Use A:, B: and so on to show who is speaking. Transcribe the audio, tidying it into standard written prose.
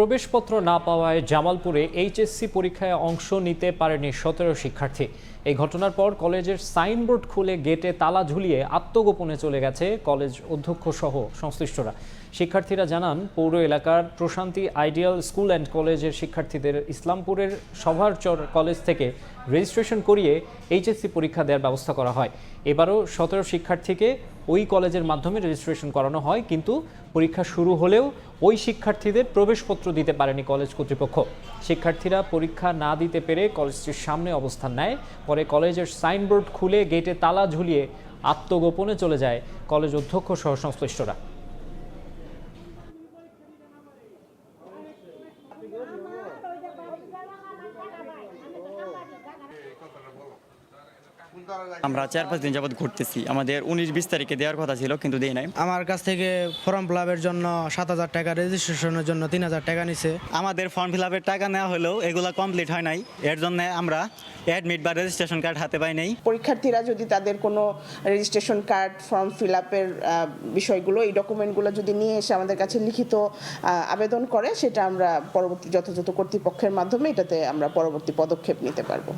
A: প্রবেশপত্র না পাওয়ায় জামালপুরে এইচএসসি পরীক্ষায় অংশ নিতে পারেনি ১৭ শিক্ষার্থী। এই ঘটনার পর কলেজের সাইনবোর্ড খুলে গেটে তালা ঝুলিয়ে আত্মগোপনে চলে গেছে কলেজ অধ্যক্ষ সহ সংশ্লিষ্টরা। শিক্ষার্থীরা জানান, পৌর এলাকার প্রশান্তি আইডিয়াল স্কুল অ্যান্ড কলেজের শিক্ষার্থীদের ইসলামপুরের সভারচর কলেজ থেকে রেজিস্ট্রেশন করিয়ে এইচএসসি পরীক্ষা দেওয়ার ব্যবস্থা করা হয়। এবারও ১৭ শিক্ষার্থীকে ওই কলেজের মাধ্যমে রেজিস্ট্রেশন করানো হয়, কিন্তু পরীক্ষা শুরু হলেও ওই শিক্ষার্থীদের প্রবেশপত্র দিতে পারেনি কলেজ কর্তৃপক্ষ। শিক্ষার্থীরা পরীক্ষা না দিতে পেরে কলেজটির সামনে অবস্থান নেয়। পরে কলেজের সাইনবোর্ড খুলে গেটে তালা ঝুলিয়ে আত্মগোপনে চলে যায় কলেজ অধ্যক্ষ সহ সংশ্লিষ্টরা।
B: আমরা ৪-৫ দিন যাবৎ ঘুরতেছি। আমাদের ১৯-২০ তারিখে দেওয়ার কথা ছিল, কিন্তু দেয় নাই।
C: আমার কাছ থেকে ফর্ম ফিল আপের জন্য ৭,০০০ টাকা, রেজিস্ট্রেশনের জন্য ৩,০০০ টাকা নিছে।
B: আমাদের ফর্ম ফিল আপের টাকা নেওয়া হলেও এগুলা কমপ্লিট হয় নাই। এর জন্য আমরা অ্যাডমিট বা রেজিস্ট্রেশন কার্ড হাতে পাই নাই।
D: পরীক্ষার্থীরা যদি তাদের কোনো রেজিস্ট্রেশন কার্ড, ফর্ম ফিল আপের বিষয়গুলো, এই ডকুমেন্টগুলো যদি নিয়ে এসে আমাদের কাছে লিখিত আবেদন করে, সেটা আমরা পরবর্তী যথাযথ কর্তৃপক্ষের মাধ্যমে এটাতে আমরা পরবর্তী পদক্ষেপ নিতে পারবো।